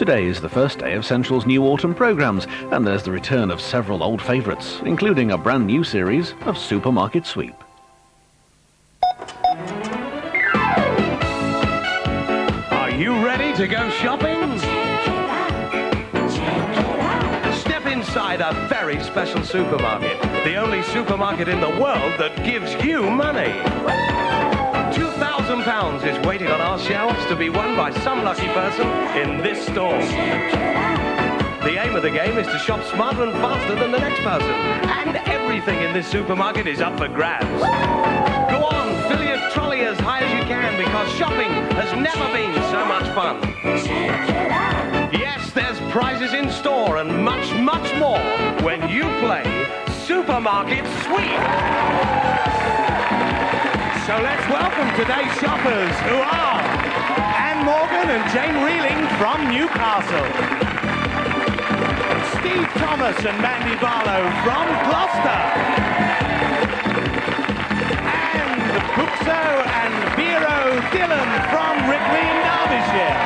Today is the first day of Central's new autumn programmes, and there's the return of several old favourites, including a brand new series of Supermarket Sweep. Are you ready to go shopping? Step inside a very special supermarket, the only supermarket in the world that gives you money. £2,000 is waiting on our shelves to be won by some lucky person in this store. The aim of the game is to shop smarter and faster than the next person, and everything in this supermarket is up for grabs. Go on, fill your trolley as high as you can, because shopping has never been so much fun. Yes, there's prizes in store and much, much more when you play Supermarket Sweep. So let's welcome today's shoppers, who are Anne Morgan and Jane Reeling from Newcastle, Steve Thomas and Mandy Barlow from Gloucester, and Buxo and Vero Dillon from Ripley in Derbyshire.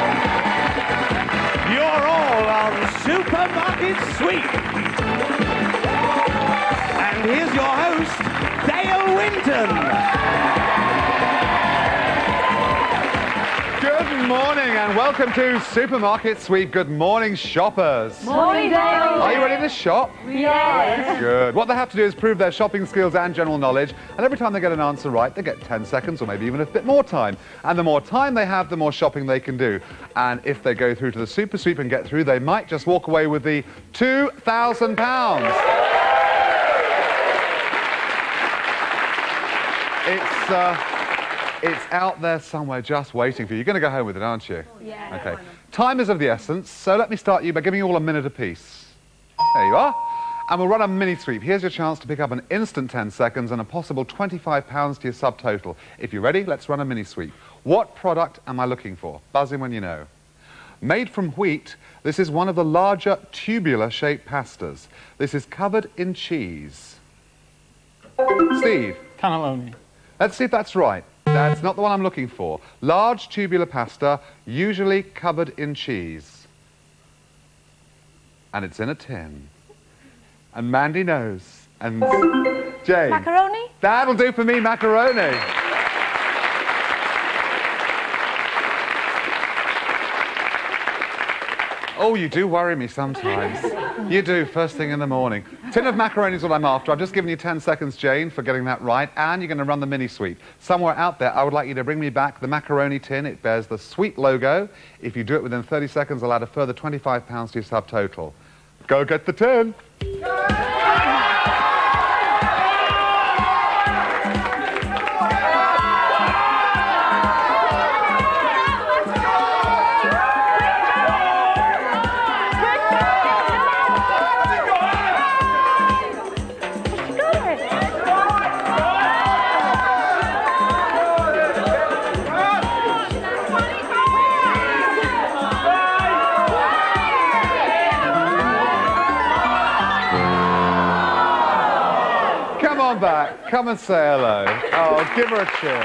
You're all on Supermarket Sweep. And here's your host, Dale Winton. Good morning and welcome to Supermarket Sweep. Good morning, shoppers. Morning, Dale. Are you ready to shop? Yes. Good. What they have to do is prove their shopping skills and general knowledge, and every time they get an answer right, they get 10 seconds or maybe even a bit more time. And the more time they have, the more shopping they can do. And if they go through to the Super Sweep and get through, they might just walk away with the £2,000. It's out there somewhere just waiting for you. You're going to go home with it, aren't you? Yeah. Okay. Time is of the essence, so let me start you by giving you all a minute apiece. There you are. And we'll run a mini sweep. Here's your chance to pick up an instant 10 seconds and a possible £25 to your subtotal. If you're ready, let's run a mini sweep. What product am I looking for? Buzz in when you know. Made from wheat, this is one of the larger tubular-shaped pastas. This is covered in cheese. Steve? Cannelloni. Let's see if that's right. That's not the one I'm looking for. Large tubular pasta, usually covered in cheese. And it's in a tin. And Mandy knows. And Jane? Macaroni? That'll do for me, macaroni. Oh, you do worry me sometimes. You do, first thing in the morning. Tin of macaroni is what I'm after. I've just given you 10 seconds, Jane, for getting that right, and you're going to run the mini sweep. Somewhere out there, I would like you to bring me back the macaroni tin. It bears the sweet logo. If you do it within 30 seconds, I'll add a further £25 to your subtotal. Go get the tin. Come on back. Come and say hello. Oh, give her a cheer.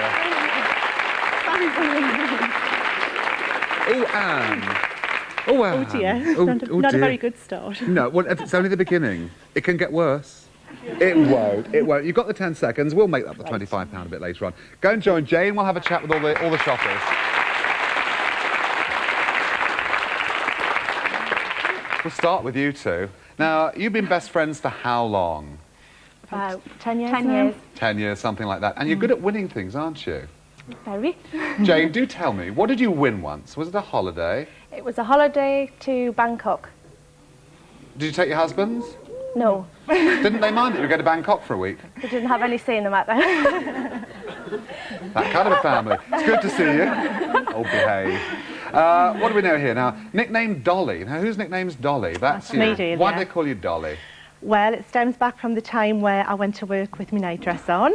Oh, Anne. Oh, Anne. Oh dear, not a very good start. No, well, it's only the beginning. It can get worse. It won't. It won't. You've got the 10 seconds. We'll make up the £25 a bit later on. Go and join Jane. We'll have a chat with all the shoppers. We'll start with you two. Now, you've been best friends for how long? About 10 years. 10 years. 10 years, something like that. And you're good at winning things, aren't you? Very. Jane, do tell me, what did you win once? Was it a holiday? It was a holiday to Bangkok. Did you take your husbands? No. Didn't they mind that you were going to Bangkok for a week? We didn't have any say in the matter. That kind of a family. It's good to see you. Oh, behave. What do we know here? Now, nickname Dolly. Now, whose nickname's Dolly? That's you. me, dear, Why yeah. do they call you Dolly? Well, it stems back from the time where I went to work with my night dress on.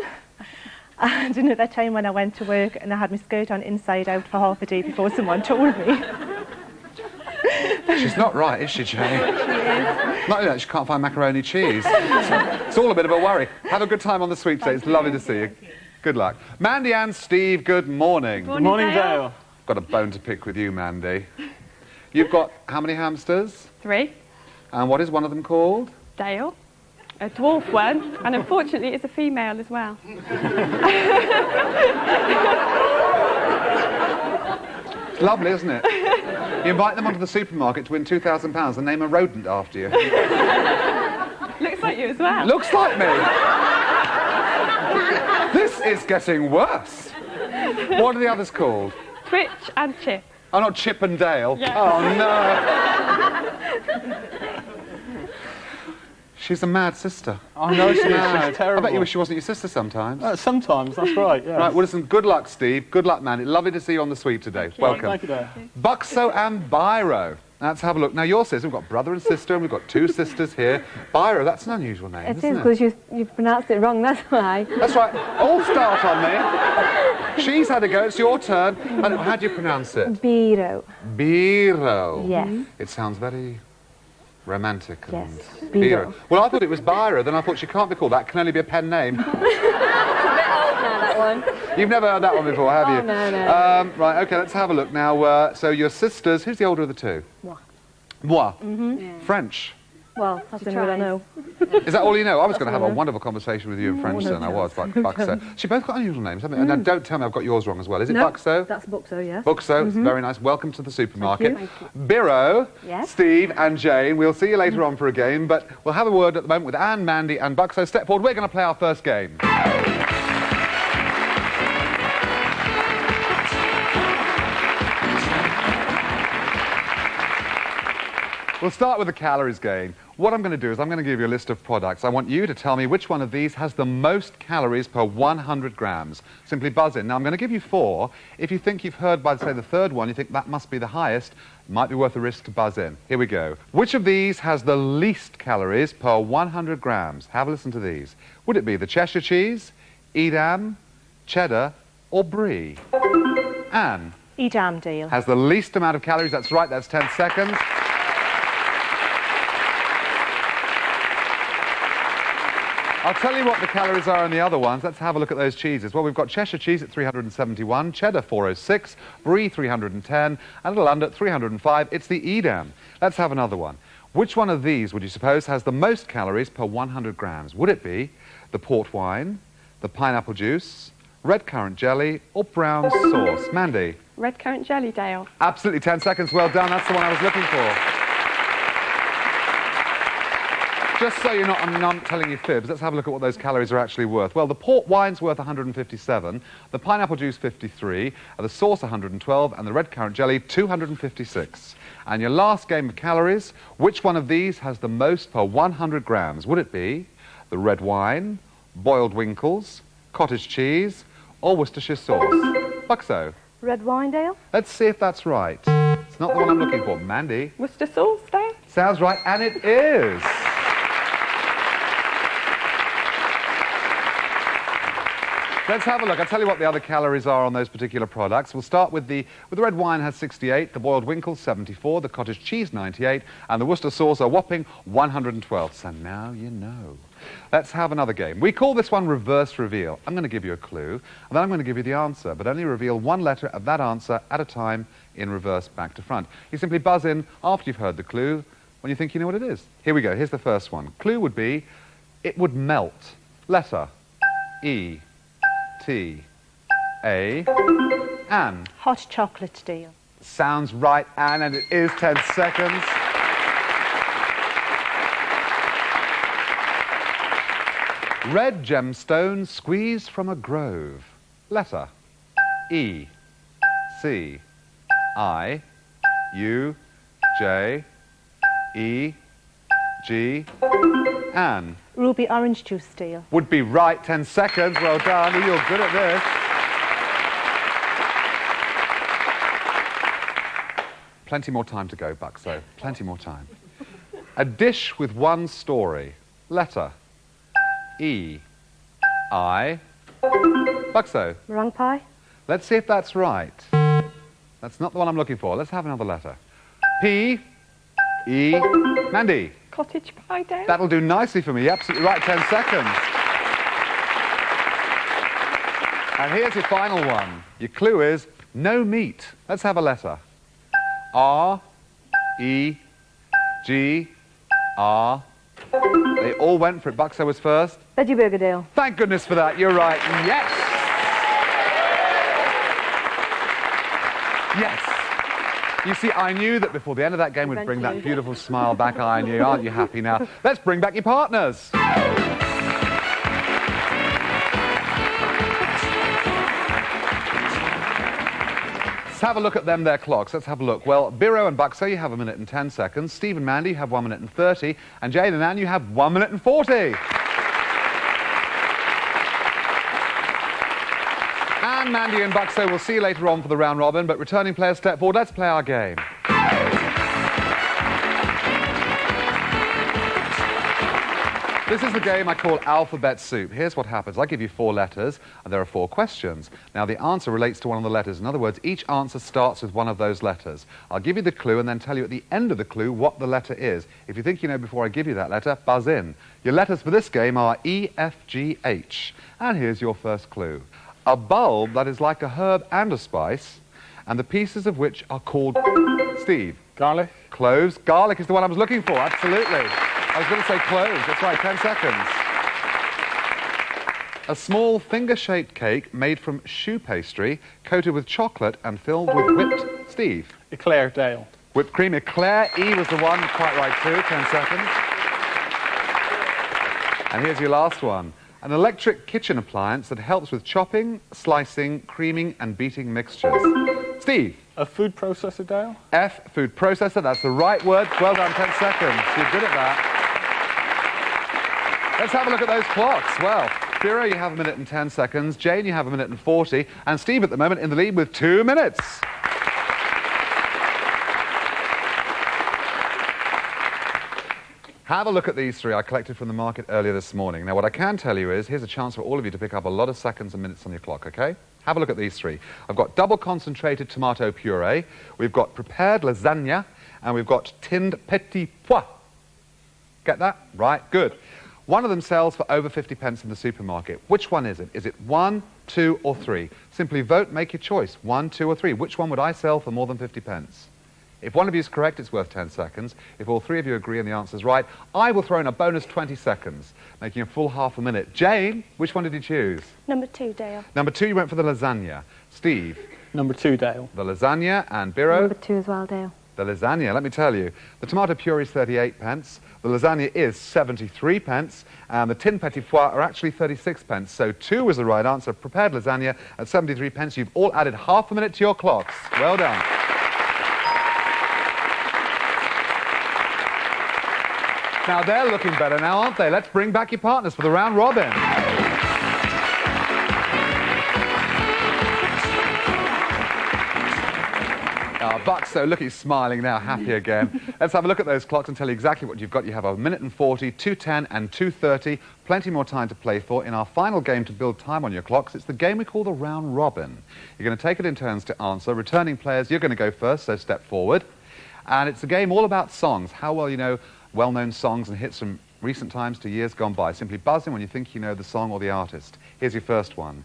And another time when I went to work and I had my skirt on inside out for half a day before someone told me. She's not right, is she, Jane? She is. Not only that, she can't find macaroni cheese. It's all a bit of a worry. Have a good time on the sweep day. It's lovely to see you. Good luck. Mandy and Steve, good morning. Good morning, Dale. Got a bone to pick with you, Mandy. You've got how many hamsters? 3. And what is one of them called? Dale. A dwarf one, and unfortunately it's a female as well. It's lovely, isn't it? You invite them onto the supermarket to win £2,000 and name a rodent after you. Looks like you as well. Looks like me. This is getting worse. What are the others called? Twitch and Chip. Oh, not Chip and Dale. Yeah. Oh, no. She's a mad sister. I know she is. Mad. She's terrible. I bet you wish she wasn't your sister sometimes. Sometimes, that's right, yeah. Right, well, listen, good luck, Steve. Good luck, Mandy. Lovely to see you on the suite today. Welcome. Thank you, Dale. Buxo and Biro. Let's have a look. Now, your sister, we've got brother and sister, and we've got 2 sisters here. Biro, that's an unusual name, It isn't is it? because you pronounced it wrong, that's why. That's right. All start on me. She's had a go. It's your turn. And how do you pronounce it? Biro. Biro. Yes. It sounds very romantic. Yes. And Biro. Well, I thought it was Biro. Then I thought she can't be called that. Can only be a pen name. It's a bit old now, that one. You've never heard that one before, have you? Oh, no. Right, OK, let's have a look now. So your sisters, who's the older of the 2? Moi. Moi. Mm-hmm. French. Well, that's what I know. Is that all you know? I was going to have a wonderful conversation with you in French then. I was, Buxo. She both got unusual names, haven't they? And don't tell me I've got yours wrong as well. Is it Buxo? That's Buxo, yes. Buxo, very nice. Welcome to the supermarket. Thank you. Biro, Yes. Steve and Jane. We'll see you later on for a game, but we'll have a word at the moment with Anne, Mandy and Buxo. Step forward. We're going to play our first game. We'll start with the calories game. What I'm going to do is I'm going to give you a list of products. I want you to tell me which one of these has the most calories per 100 grams. Simply buzz in. Now, I'm going to give you 4. If you think you've heard by, say, the third one, you think that must be the highest, it might be worth a risk to buzz in. Here we go. Which of these has the least calories per 100 grams? Have a listen to these. Would it be the Cheshire cheese, Edam, cheddar, or brie? Anne Edam deal. has the least amount of calories. That's right. That's 10 seconds. I'll tell you what the calories are in the other ones. Let's have a look at those cheeses. Well, we've got Cheshire cheese at 371, cheddar 406, brie 310, a little under 305. It's the Edam. Let's have another one. Which one of these, would you suppose, has the most calories per 100 grams? Would it be the port wine, the pineapple juice, red currant jelly, or brown sauce? Mandy? Red currant jelly, Dale. Absolutely, 10 seconds. Well done. That's the one I was looking for. Just so you're not, I'm not telling you fibs, let's have a look at what those calories are actually worth. Well, the port wine's worth 157, the pineapple juice 53, the sauce 112, and the red currant jelly 256. And your last game of calories, which one of these has the most per 100 grams? Would it be the red wine, boiled winkles, cottage cheese, or Worcestershire sauce? Buxo. Red wine, Dale? Let's see if that's right. It's not the one I'm looking for. Mandy. Worcester sauce, Dale. Sounds right, and it is. Let's have a look. I'll tell you what the other calories are on those particular products. We'll start with the red wine has 68, the boiled winkles 74, the cottage cheese 98, and the Worcester sauce a whopping 112. So now you know. Let's have another game. We call this one reverse reveal. I'm going to give you a clue, and then I'm going to give you the answer, but only reveal one letter of that answer at a time in reverse back to front. You simply buzz in after you've heard the clue when you think you know what it is. Here we go. Here's the first one. Clue would be, it would melt. Letter E. T. A. Anne. Hot chocolate deal. Sounds right, Anne, and it is 10 seconds. Red gemstone squeezed from a grove. Letter E. C. I. U. J. E. G. Anne. Ruby orange juice deal. Would be right. 10 seconds. Well done. You're good at this. Plenty more time to go, Buxo. Plenty more time. A dish with one story. Letter E. I. Buxo. Meringue pie? Let's see if that's right. That's not the one I'm looking for. Let's have another letter. P. E. Mandy. Cottage pie, Dale. That'll do nicely for me. Absolutely right. 10 seconds. And here's your final one. Your clue is no meat. Let's have a letter. R. E, G, R. They all went for it. Buxo was first. Veggie burger, Dale. Thank goodness for that. You're right. Yes. Yes. You see, I knew that before the end of that game would bring that beautiful smile back on you. Aren't you happy now? Let's bring back your partners. Let's have a look at their clocks. Let's have a look. Well, Biro and Buxo, you have 1 minute and 10 seconds. Steve and Mandy, you have 1 minute and 30. And Jane and Anne, you have 1 minute and 40. And Mandy and Buxo, we'll see you later on for the round robin, but returning players step forward. Let's play our game. This is the game I call Alphabet Soup. Here's what happens. I give you 4 letters, and there are 4 questions. Now, the answer relates to one of the letters. In other words, each answer starts with one of those letters. I'll give you the clue and then tell you at the end of the clue what the letter is. If you think you know before I give you that letter, buzz in. Your letters for this game are E, F, G, H. And here's your first clue. A bulb that is like a herb and a spice, and the pieces of which are called... Steve? Garlic. Cloves. Garlic is the one I was looking for, absolutely. I was going to say cloves. That's right, 10 seconds. A small finger-shaped cake made from choux pastry, coated with chocolate and filled with whipped... Steve? Eclair, Dale. Whipped cream. Eclair. E was the one, quite right too, 10 seconds. And here's your last one. An electric kitchen appliance that helps with chopping, slicing, creaming and beating mixtures. Steve? A food processor, Dale. F, food processor. That's the right word. Well done, 10 seconds. You're good at that. Let's have a look at those clocks. Well, Biro, you have 1 minute and 10 seconds. Jane, you have 1 minute and 40. And Steve at the moment in the lead with 2 minutes. Have a look at these 3 I collected from the market earlier this morning. Now, what I can tell you is, here's a chance for all of you to pick up a lot of seconds and minutes on your clock, OK? Have a look at these 3. I've got double concentrated tomato puree, we've got prepared lasagna, and we've got tinned petit pois. Get that? Right, good. One of them sells for over 50 pence in the supermarket. Which one is it? Is it 1, 2 or 3? Simply vote, make your choice. 1, 2 or 3. Which one would I sell for more than 50 pence? If one of you is correct, it's worth 10 seconds. If all 3 of you agree and the answer's right, I will throw in a bonus 20 seconds, making a full half a minute. Jane, which one did you choose? Number 2, Dale. Number 2, you went for the lasagna. Steve? Number 2, Dale. The lasagna. And Biro? Number 2 as well, Dale. The lasagna, let me tell you. The tomato puree is 38 pence, the lasagna is 73 pence, and the tin petit pois are actually 36 pence. So 2 was the right answer. Prepared lasagna at 73 pence. You've all added half a minute to your clocks. Well done. Now, they're looking better now, aren't they? Let's bring back your partners for the round robin. Buxo, look, he's smiling now, happy again. Let's have a look at those clocks and tell you exactly what you've got. You have 1 minute and 40, 2:10 and 2:30. Plenty more time to play for. In our final game to build time on your clocks, it's the game we call the round robin. You're going to take it in turns to answer. Returning players, you're going to go first, so step forward. And it's a game all about songs, how well you know well-known songs and hits from recent times to years gone by. Simply buzz in when you think you know the song or the artist. Here's your first one.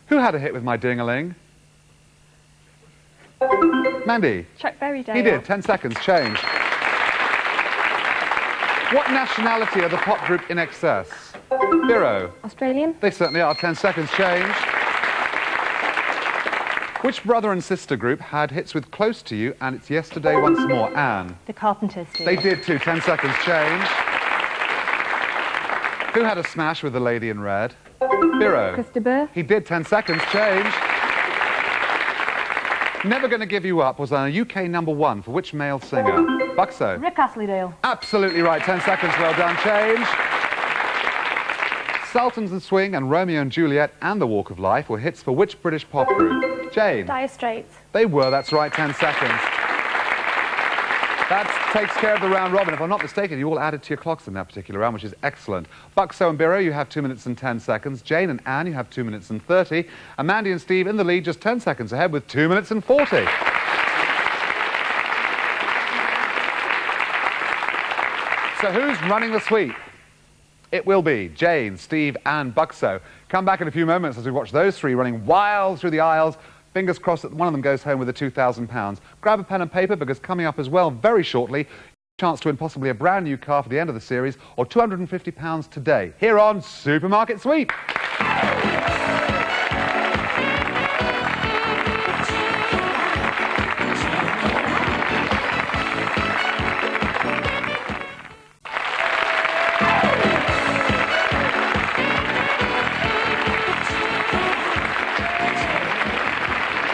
Who had a hit with My Ding-a-Ling? Mandy? Chuck Berry, Dale. He did. 10 seconds. Change. What nationality are the pop group In Excess? Biro? Australian. They certainly are. 10 seconds. Change. Which brother and sister group had hits with Close to You and It's Yesterday Once More? Anne? The Carpenters did. They did too. 10 seconds. Change. Who had a smash with The Lady in Red? Biro? Christopher. He did. 10 seconds. Change. Never Gonna Give You Up was on a UK #1 for which male singer? Buxo? Rick Astley-Dale. Absolutely right. 10 seconds. Well done. Change. Sultans and Swing and Romeo and Juliet and The Walk of Life were hits for which British pop group? Jane? Dire Straits. They were. That's right. 10 seconds. That takes care of the round robin. If I'm not mistaken, you all added to your clocks in that particular round, which is excellent. Buxo and Biro, you have 2 minutes and 10 seconds. Jane and Anne, you have 2 minutes and 30. And Mandy and Steve in the lead, just 10 seconds ahead with 2 minutes and 40. So who's running the sweep? It will be Jane, Steve and Buxo. Come back in a few moments as we watch those 3 running wild through the aisles. Fingers crossed that one of them goes home with the £2,000. Grab a pen and paper because coming up as well very shortly, chance to win possibly a brand new car for the end of the series or £250 today here on Supermarket Sweep.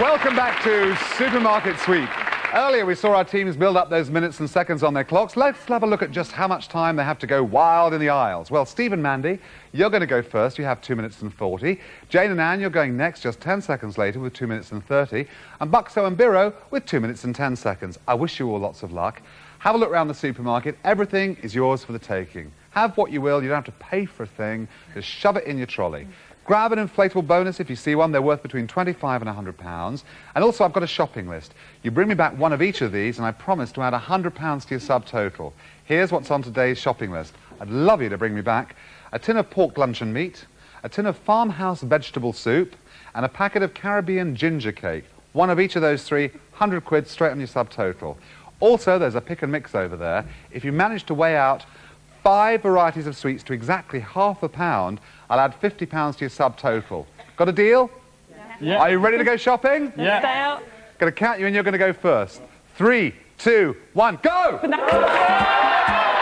Welcome back to Supermarket Sweep. Earlier we saw our teams build up those minutes and seconds on their clocks. Let's have a look at just how much time they have to go wild in the aisles. Well, Steve and Mandy, you're going to go first. You have 2 minutes and 40. Jane and Anne, you're going next just 10 seconds later with 2 minutes and 30. And Buxo and Biro with 2 minutes and 10 seconds. I wish you all lots of luck. Have a look around the supermarket. Everything is yours for the taking. Have what you will. You don't have to pay for a thing. Just shove it in your trolley. Grab an inflatable bonus if you see one. They're worth between £25 and £100. And also, I've got a shopping list. You bring me back one of each of these, and I promise to add £100 to your subtotal. Here's what's on today's shopping list. I'd love you to bring me back a tin of pork luncheon meat, a tin of farmhouse vegetable soup, and a packet of Caribbean ginger cake. One of each of those three, 100 quid straight on your subtotal. Also, there's a pick and mix over there. If you manage to weigh out 5 varieties of sweets to exactly £half, I'll add £50 to your subtotal. Got a deal? Yeah. Are you ready to go shopping? Yeah. Stay out. Going to count you in, you're going to go first. 3, 2, 1, go!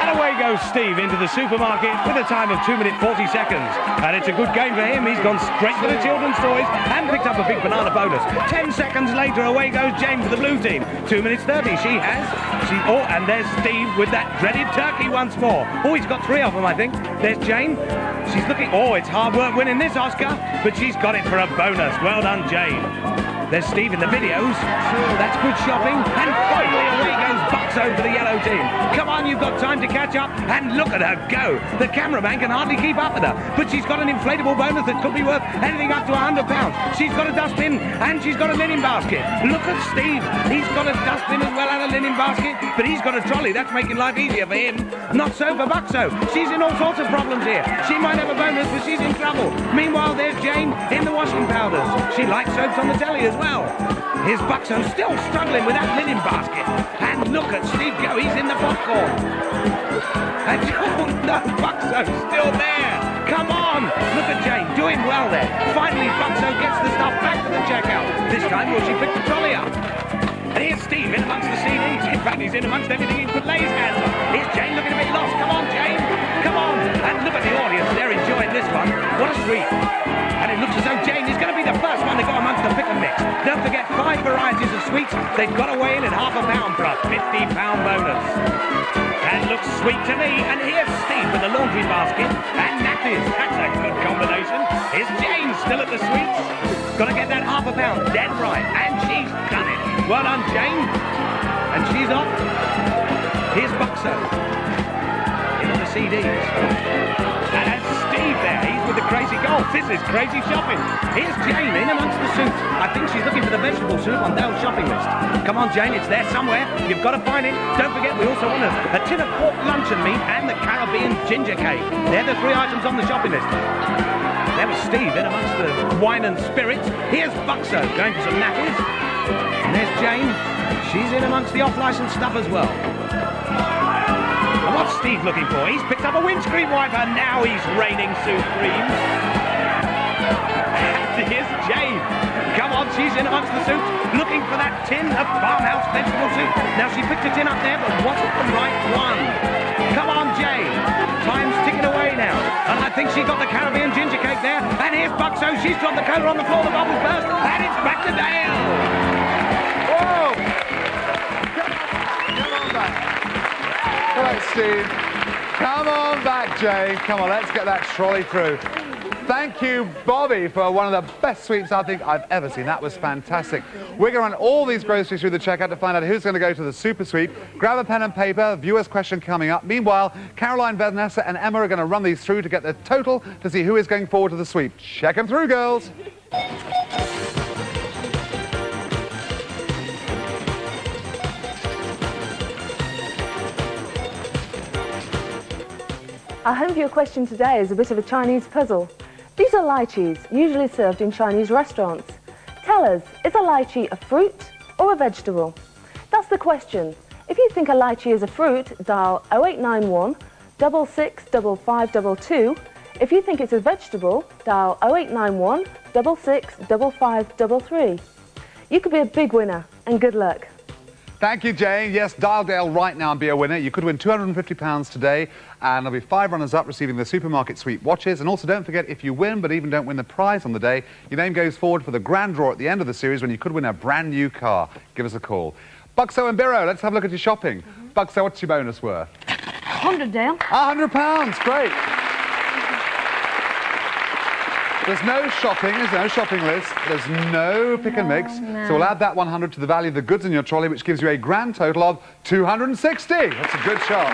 And away goes Steve into the supermarket with a time of 2 minutes 40 seconds. And it's a good game for him. He's gone straight for the children's toys and picked up a big banana bonus. 10 seconds later, away goes Jane for the blue team. 2 minutes 30. Oh, and there's Steve with that dreaded turkey once more. Oh, he's got 3 of them, I think. There's Jane. She's looking... Oh, it's hard work winning this Oscar, but she's got it for a bonus. Well done, Jane. There's Steve in the videos. That's good shopping. And finally away goes Buxo for the yellow team. Come on, you've got time to catch up. And look at her go. The cameraman can hardly keep up with her. But she's got an inflatable bonus that could be worth anything up to £100. She's got a dustbin and she's got a linen basket. Look at Steve. He's got a dustbin as well and a linen basket. But he's got a trolley. That's making life easier for him. Not so for Buxo. She's in all sorts of problems here. She might have a bonus, but she's in trouble. Meanwhile, there's Jane in the washing powders. She likes soaps on the telly as well. Here's Buxo still struggling with that linen basket. And look at Steve go, he's in the popcorn. And oh no, Buxo's still there. Come on, look at Jane, doing well there. Finally, Buxo gets the stuff back to the checkout. This time, will she pick the trolley up? And here's Steve in amongst the CDs. In fact, he's in amongst everything he could lay his hands on. Here's Jane looking a bit lost. Come on, Jane. Come on. And look at the audience. They're enjoying this one. What a treat. And it looks as though Jane is going to be the first one to go amongst the pick and mix. Don't forget 5 varieties of sweets. They've got to weigh in at £half for a £50 bonus. That looks sweet to me. And here's Steve with the laundry basket and nappies. That's a good combination. Here's Jane still at the sweets. Got to get that £half dead right. And she's done it. Well done, Jane. And she's off. Here's Buxo. Into the CDs. And that's Steve there. He's with the crazy golf. This is crazy shopping. Here's Jane in amongst the soups. I think she's looking for the vegetable soup on Dale's shopping list. Come on, Jane, it's there somewhere. You've got to find it. Don't forget, we also want a tin of pork luncheon meat and the Caribbean ginger cake. They're the 3 items on the shopping list. There was Steve in amongst the wine and spirits. Here's Buxo going for some nappies. And there's Jane. She's in amongst the off-licensed stuff as well. And what's Steve looking for? He's picked up a windscreen wiper. Now he's raining supreme. And here's Jane. Come on, she's in amongst the soups, looking for that tin of farmhouse vegetable soup. Now she picked a tin up there, but wasn't the right one. Come on, Jane. Time's ticking away now. And I think she got the Caribbean ginger cake there. And here's Buxo. She's dropped the cola on the floor. The bubbles burst. And it's back to Dale. Whoa! Come on back. All right, Steve. Come on back, Jane. Come on, let's get that trolley through. Thank you, Bobby, for one of the best sweeps I think I've ever seen. That was fantastic. We're going to run all these groceries through the checkout to find out who's going to go to the super sweep. Grab a pen and paper. Viewer's question coming up. Meanwhile, Caroline, Vanessa and Emma are going to run these through to get the total to see who is going forward to the sweep. Check them through, girls. Our home viewer question today is a bit of a Chinese puzzle. These are lychees, usually served in Chinese restaurants. Tell us, is a lychee a fruit or a vegetable? That's the question. If you think a lychee is a fruit, dial 0891 665522. If you think it's a vegetable, dial 0891 665533. You could be a big winner, and good luck. Thank you, Jane. Yes, dial Dale right now and be a winner. You could win £250 today, and there'll be 5 runners-up receiving the Supermarket Suite watches. And also, don't forget, if you win, but even don't win the prize on the day, your name goes forward for the grand draw at the end of the series when you could win a brand new car. Give us a call. Buxo and Biro, let's have a look at your shopping. Buxo, what's your bonus worth? 100, Dale. £100, great. There's no shopping, there's no shopping list, there's no pick and mix. So we'll add that 100 to the value of the goods in your trolley, which gives you a grand total of 260. That's a good shot.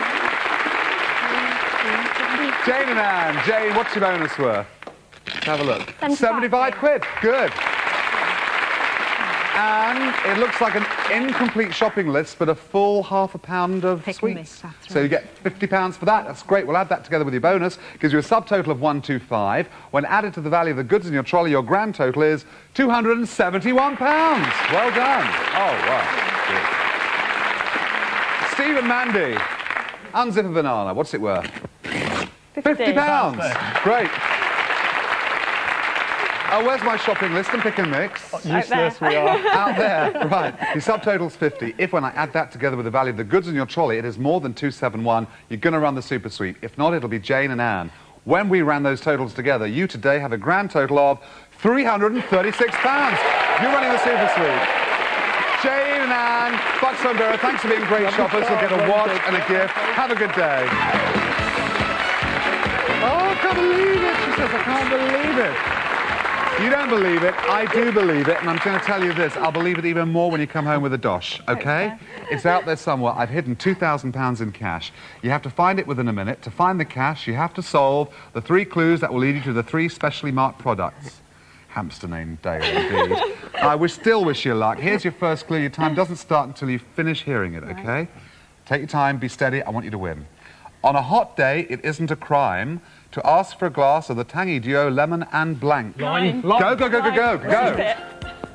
Jane and Anne. Jane, what's your bonus worth? Let's have a look. 75 quid. Good. And it looks like an incomplete shopping list, but a full £1/2 of sweets. So you get £50 for that. That's great. We'll add that together with your bonus. Gives you a subtotal of 125. When added to the value of the goods in your trolley, your grand total is £271. Well done. Oh, wow. Good. Steve and Mandy, unzip a banana. What's it worth? £50. Great. Oh, where's my shopping list and pick and mix? Useless we are. Out there, right. Your subtotal's 50. If when I add that together with the value of the goods in your trolley, it is more than 271, you're going to run the Super Sweep. If not, it'll be Jane and Anne. When we ran those totals together, you today have a grand total of £336. You're running the Super Sweep. Jane and Anne, Buxo and Biro, thanks for being great shoppers. You'll get a watch and a gift. Have a good day. Oh, I can't believe it, she says. I can't believe it. You don't believe it, I do believe it, and I'm going to tell you this, I'll believe it even more when you come home with a dosh, okay? It's out there somewhere. I've hidden £2,000 in cash. You have to find it within a minute. To find the cash, you have to solve the 3 clues that will lead you to the 3 specially marked products. Hamster named Dale, indeed. I still wish you luck. Here's your first clue. Your time doesn't start until you finish hearing it, okay? Take your time, be steady, I want you to win. On a hot day, it isn't a crime to ask for a glass of the tangy duo lemon and blank. Line. Go, go, go, go, go, go. I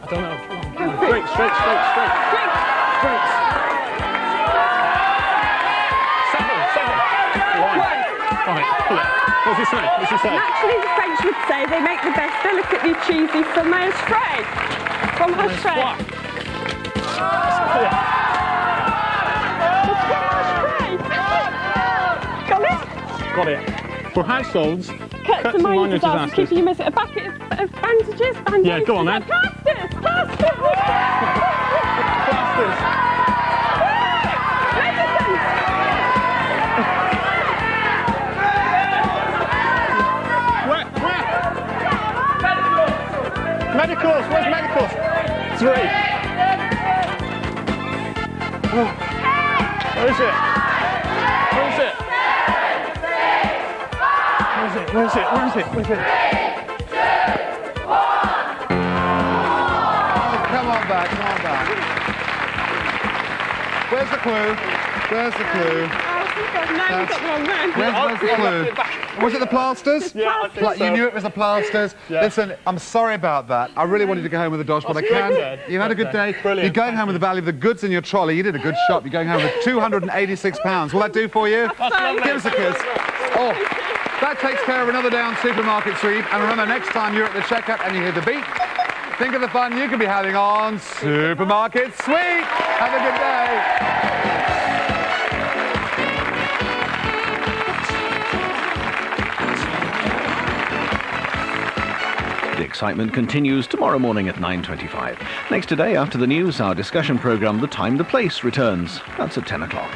don't know. Straight. Straight. Seven. Line. Right, pull it. What's he say? Naturally, the French would say they make the best delicately cheesy fromage frais. Fromage frais. Pull it. Got it. For households, Cuts and minor disasters, keeping you missing a bucket of bandages. Yeah, go on then. Plasters. Where? Medicals. Where's medicals? 3. Oh. Where is it? Where is it? Come on back. Where's the clue? Where's the clue? Was it the plasters? Yeah, I think so. You knew it was the plasters? Yeah. Listen, I'm sorry about that. I really wanted to go home with a dosh, but I can't. You had a good day? Brilliant. You're going home with the value of the goods in your trolley. You did a good shop. You're going home with £286. Will that do for you? Give us a kiss. Oh, that takes care of another day on Supermarket Sweep. And remember, next time you're at the checkout and you hear the beep, think of the fun you could be having on Supermarket Sweep. Have a good day. The excitement continues tomorrow morning at 9:25. Next today, after the news, our discussion programme The Time, The Place returns. That's at 10 o'clock.